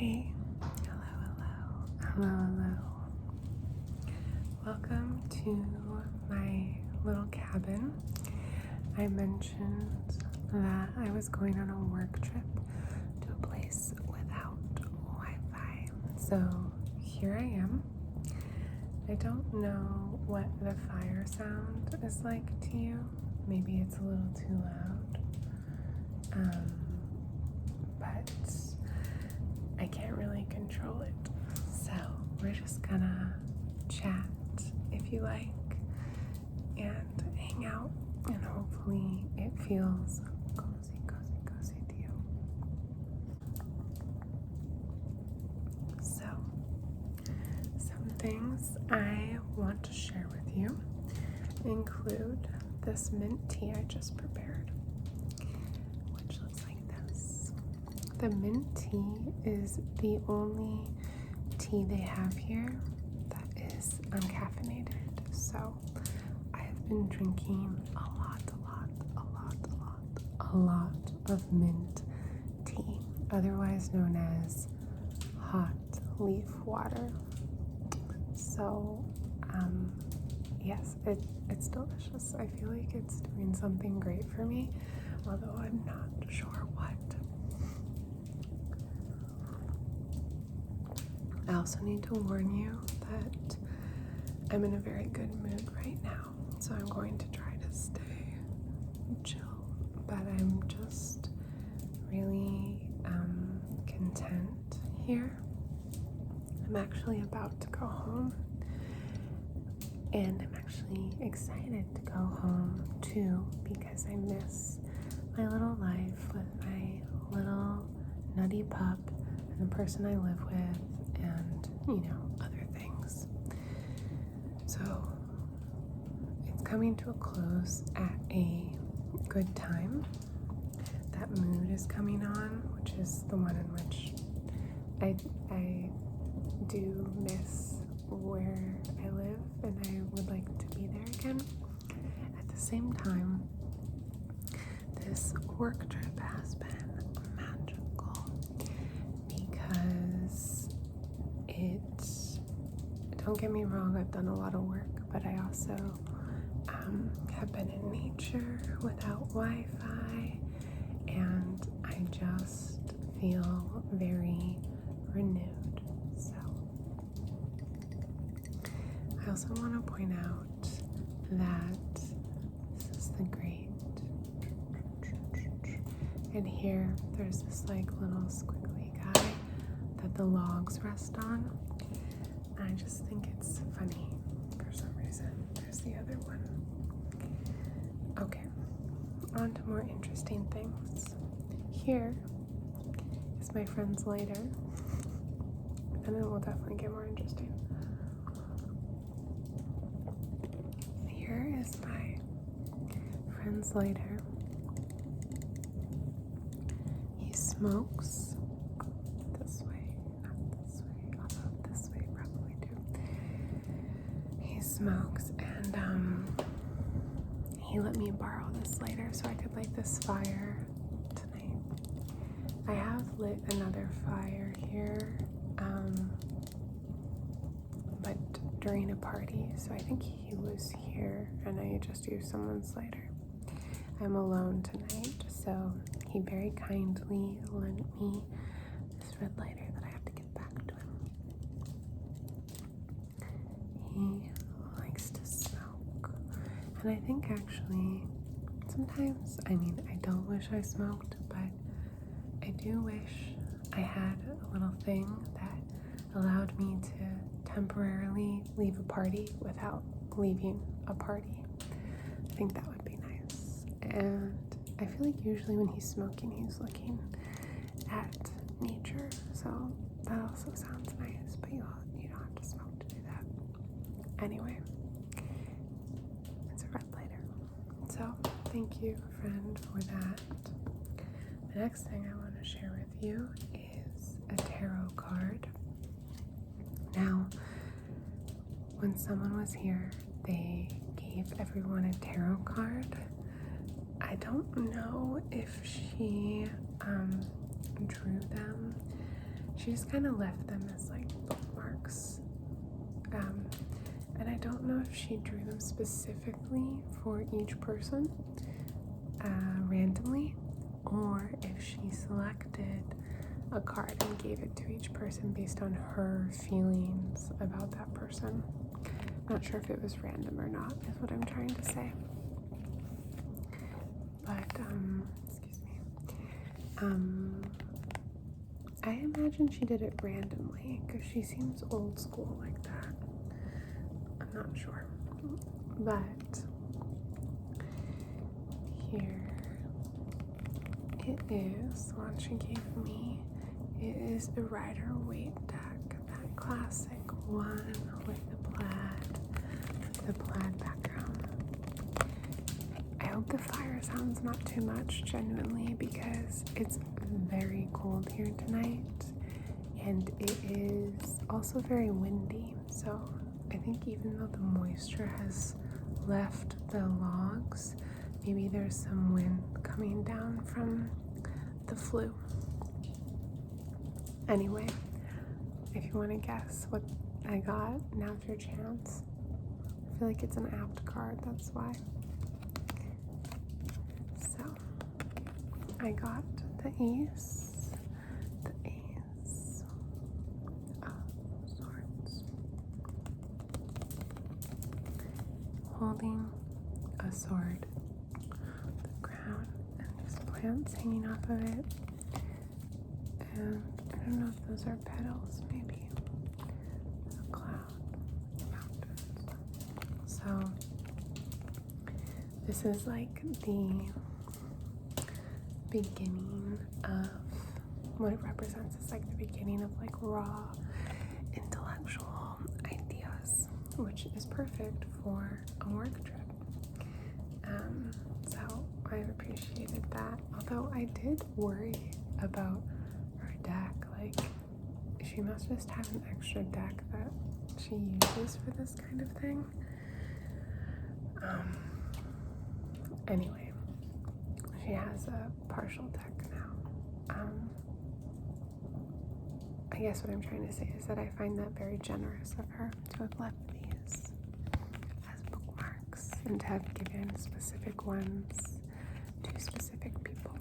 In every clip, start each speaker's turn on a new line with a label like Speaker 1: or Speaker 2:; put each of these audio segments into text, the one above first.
Speaker 1: Hey, hello. Welcome to my little cabin. I mentioned that I was going on a work trip to a place without Wi-Fi. So here I am. I don't know what the fire sound is like to you. Maybe it's a little too loud. But I can't really control it. So we're just gonna chat if you like and hang out, and hopefully it feels cozy to you. So some things I want to share with you include this mint tea I just prepared, which looks like this. The mint tea is the only tea they have here that is uncaffeinated. So I've been drinking a lot of mint tea, otherwise known as hot leaf water. So yes, it's delicious. I feel like it's doing something great for me, although I'm not sure what. I also need to warn you that I'm in a very good mood right now, so I'm going to try to stay chill, but I'm just really content here. I'm actually about to go home, and I'm actually excited to go home too, because I miss my little life with my little nutty pup and the person I live with, and other things. So it's coming to a close at a good time. That mood is coming on, which is the one in which I do miss where I live, and I would like to be there again. At the same time, this work trip has been magical because don't get me wrong, I've done a lot of work, but I also have been in nature without Wi-Fi, and I just feel very renewed. So I also want to point out that this is the grate, and here there's this little squiggly guy that the logs rest on. I just think it's funny for some reason. There's the other one. Okay, on to more interesting things. Here is my friend's lighter, and then we'll definitely get more interesting. Here is my friend's lighter. He smokes this way, not this way, although this way probably too. He smokes, and he let me borrow this lighter so I could light this fire tonight. I have lit another fire here, but during a party, so I think he was here and I just used someone's lighter. I'm alone tonight, so he very kindly lent me this red lighter that I have to give back to him. He likes to smoke, and I think actually sometimes, I don't wish I smoked, but I do wish I had a little thing that allowed me to temporarily leave a party without leaving a party. I think that would be nice. And I feel like usually when he's smoking, he's looking at nature, so that also sounds nice, but you don't have to smoke to do that. Anyway, it's a red lighter. So thank you, friend, for that. The next thing I want to share with you is a tarot card. Now, when someone was here, they gave everyone a tarot card. I don't know if she drew them. she just kind of left them as like bookmarks. And I don't know if she drew them specifically for each person randomly, or if she selected a card and gave it to each person based on her feelings about that person. Not sure if it was random or not, is what I'm trying to say. But, excuse me. I imagine she did it randomly because she seems old school like that. I'm not sure. But here it is, the one she gave me. It is a Rider-Waite deck, that classic one with the plaid background. I hope the fire sounds not too much, genuinely, because it's very cold here tonight, and it is also very windy, so I think even though the moisture has left the logs, maybe there's some wind coming down from the flue. Anyway, if you want to guess what I got, now's your chance. I feel like it's an apt card, that's why. So, I got the Ace of Swords, holding a sword, the crown, and these plants hanging off of it, and I don't know if those are petals, maybe a cloud, mountains. So this is like the beginning of what it represents. It's like the beginning of like raw intellectual ideas, which is perfect for a work trip. So I've appreciated that, although I did worry about her deck. Like, she must just have an extra deck that she uses for this kind of thing. Anyway, she has a partial deck now. I guess what I'm trying to say is that I find that very generous of her to have left these as bookmarks and to have given specific ones to specific people.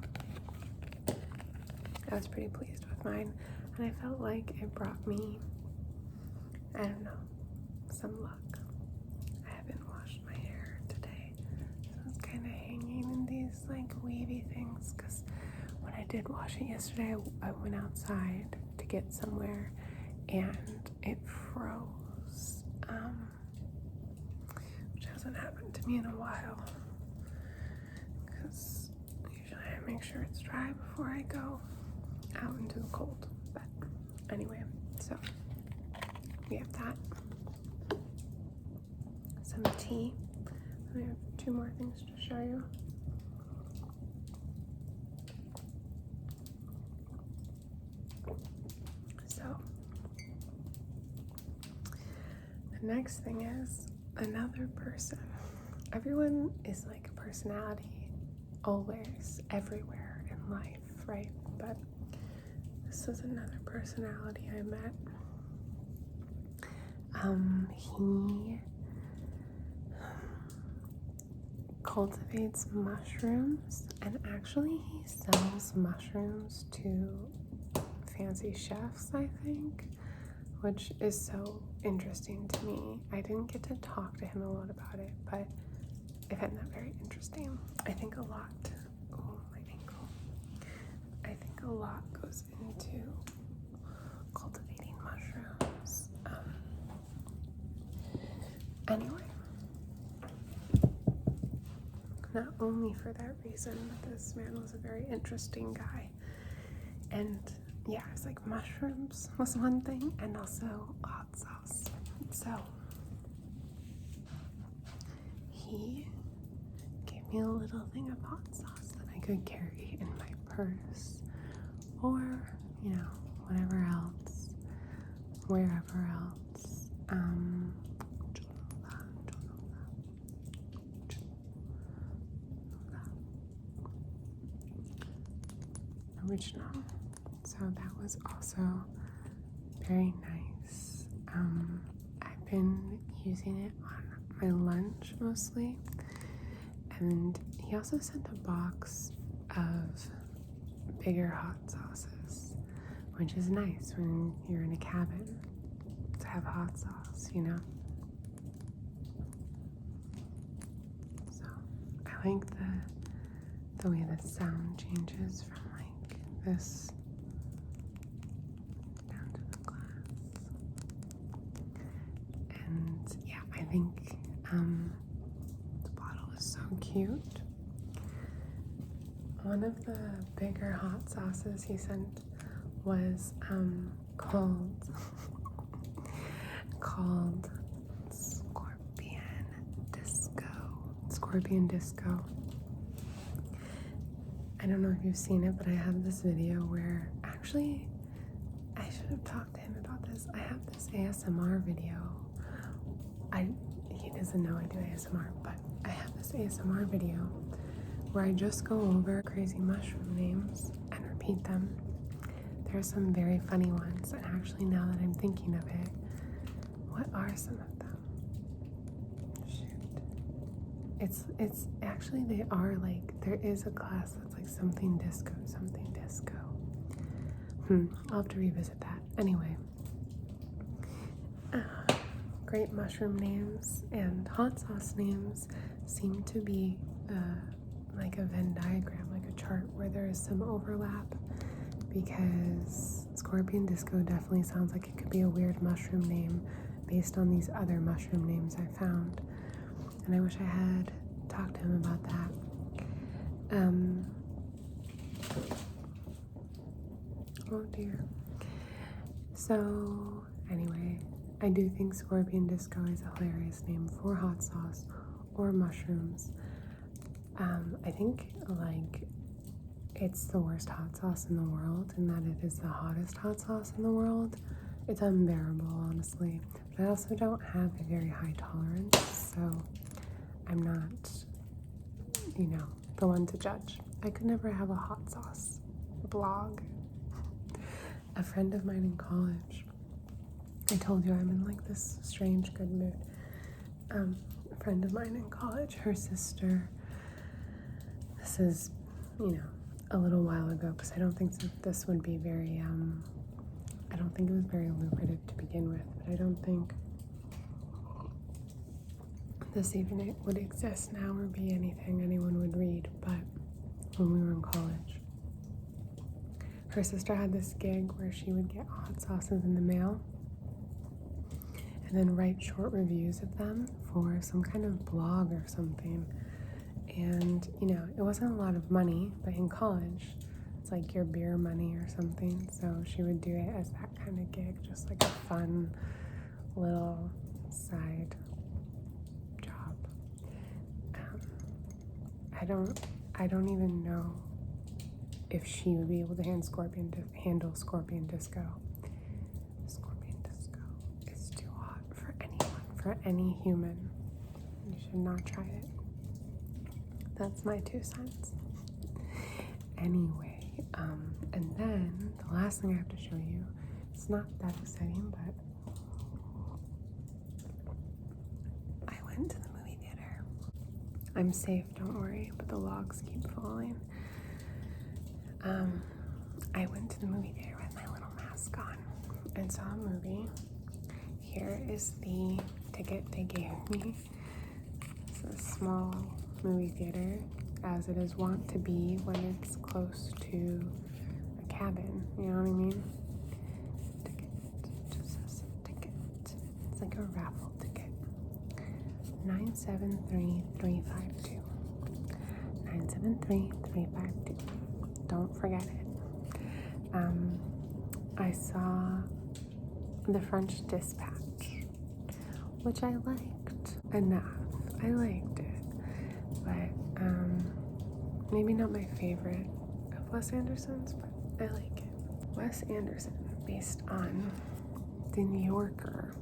Speaker 1: I was pretty pleased with mine, and I felt like it brought me, I don't know, some luck. I haven't washed my hair today, so it's kind of hanging in these like wavy things, because when I did wash it yesterday, I went outside to get somewhere and it froze, which hasn't happened to me in a while, because usually I make sure it's dry before I go out into the cold. But anyway, so we have that, some tea. I have 2 more things to show you. So the next thing is another person. Everyone is like a personality, always, everywhere in life, right? But this is another personality I met. He cultivates mushrooms, and actually he sells mushrooms to fancy chefs, I think, which is so interesting to me. I didn't get to talk to him a lot about it, but I find that very interesting. I think a lot, I think a lot goes into cultivating mushrooms. Anyway, not only for that reason, but this man was a very interesting guy. And yeah, it's like mushrooms was one thing, and also hot sauce. So he gave me a little thing of hot sauce that I could carry in my purse, or, you know, whatever else, wherever else. Original. So that was also very nice. I've been using it on my lunch mostly. And he also sent a box of bigger hot sauces, which is nice when you're in a cabin to have hot sauce, you know? So I like the way the sound changes from like this down to the glass. And yeah, I think the bottle is so cute. One of the bigger hot sauces he sent was called Scorpion Disco. I don't know if you've seen it, but I have this video where, actually, I should have talked to him about this. I have this ASMR video. He doesn't know I do ASMR, but I have this ASMR video where I just go over crazy mushroom names and repeat them. There are some very funny ones, and actually now that I'm thinking of it, what are some of them? Shoot. It's actually, they are like, there is a class that's like something disco. I'll have to revisit that. Anyway, great mushroom names and hot sauce names seem to be like a Venn diagram, like a chart where there is some overlap, because Scorpion Disco definitely sounds like it could be a weird mushroom name based on these other mushroom names I found. And I wish I had talked to him about that. Oh dear. So anyway, I do think Scorpion Disco is a hilarious name for hot sauce or mushrooms. I think like it's the worst hot sauce in the world, and that it is the hottest hot sauce in the world. It's unbearable, honestly. But I also don't have a very high tolerance, so I'm not, the one to judge. I could never have a hot sauce blog. A friend of mine in college, I told you I'm in like this strange good mood. A friend of mine in college, her sister, this is, a little while ago, because I don't think this would be very, I don't think it was very lucrative to begin with, but I don't think this even would exist now or be anything anyone would read. But when we were in college, her sister had this gig where she would get hot sauces in the mail and then write short reviews of them for some kind of blog or something. And, it wasn't a lot of money, but in college, it's like your beer money or something. So she would do it as that kind of gig, just like a fun little side job. I don't even know if she would be able to handle Scorpion Disco. Scorpion Disco is too hot for anyone, for any human. You should not try it. That's my 2 cents. Anyway, and then the last thing I have to show you, it's not that exciting, but I went to the movie theater. I'm safe, don't worry, but the logs keep falling. I went to the movie theater with my little mask on and saw a movie. Here is the ticket they gave me. It's a small movie theater, as it is wont to be when it's close to a cabin, you know what I mean? Ticket, just says ticket. It's like a raffle ticket. 973352. 973352. Don't forget it. I saw The French Dispatch, which I liked enough. I liked it, but maybe not my favorite of Wes Anderson's, but I like it. Wes Anderson, based on The New Yorker,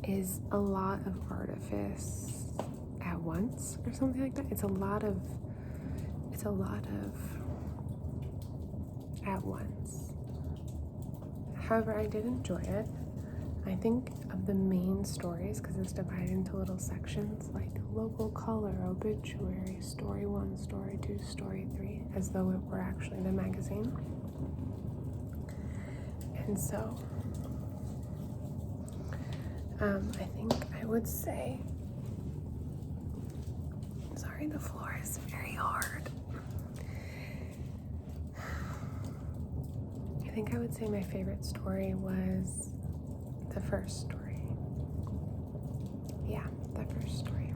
Speaker 1: is a lot of artifice at once, or something like that. It's a lot of at once. However, I did enjoy it. I think of the main stories, because it's divided into little sections like local color, obituary, story 1, story 2, story 3, as though it were actually the magazine. And so I think I would say, sorry, the floor is very hard. I think I would say my favorite story was the first story. Yeah, the first story.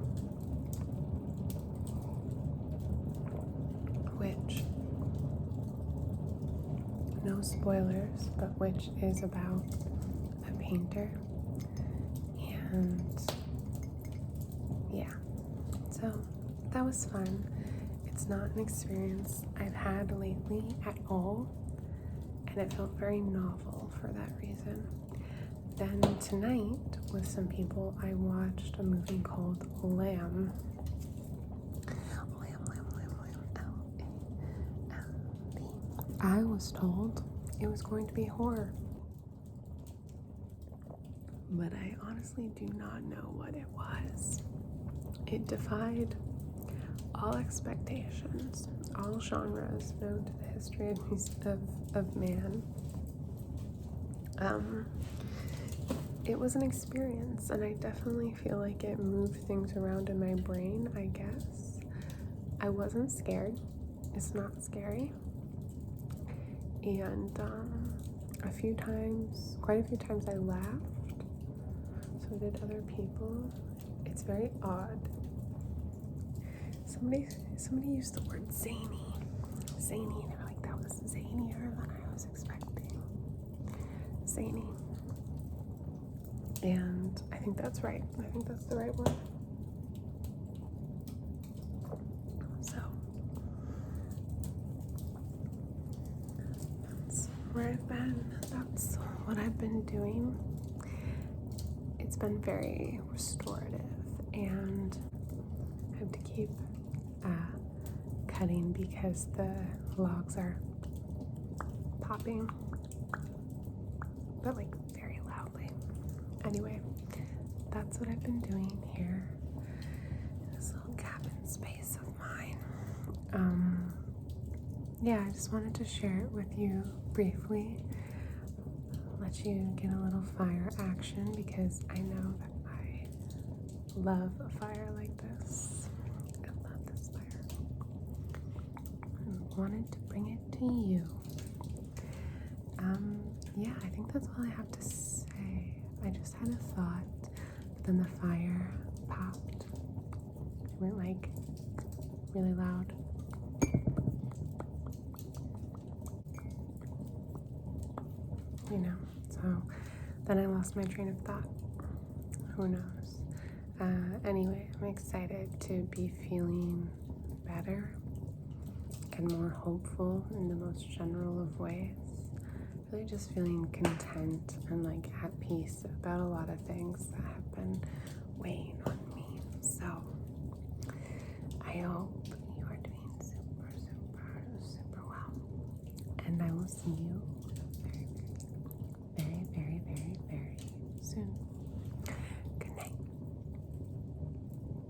Speaker 1: Which, no spoilers, but which is about a painter. And yeah, so that was fun. It's not an experience I've had lately at all, and it felt very novel for that reason. Then tonight, with some people, I watched a movie called Lamb. L-A-M-B. I was told it was going to be horror, but I honestly do not know what it was. It defied all expectations, all genres known to the history of man. It was an experience, and I definitely feel like it moved things around in my brain, I guess. I wasn't scared. It's not scary. And quite a few times I laughed. So did other people. It's very odd. Somebody used the word zany. Zany, and they were like, that was zanier than I was expecting. Zany. And I think that's right. I think that's the right word. So that's where I've been. That's what I've been doing. It's been very restorative, and I have to keep cutting because the logs are popping, but like very loudly. Anyway, that's what I've been doing here in this little cabin space of mine. Yeah, I just wanted to share it with you briefly, let you get a little fire action, because I know that I love a fire like this. I love this fire. I wanted to bring it to you. Yeah, I think that's all I have to say. I just had a thought, but then the fire popped. It went like really loud. You know, so then I lost my train of thought. Who knows? Anyway, I'm excited to be feeling better and more hopeful in the most general of ways. Really just feeling content and like at peace about a lot of things that have been weighing on me. So I hope you are doing super, super, super well. And I will see you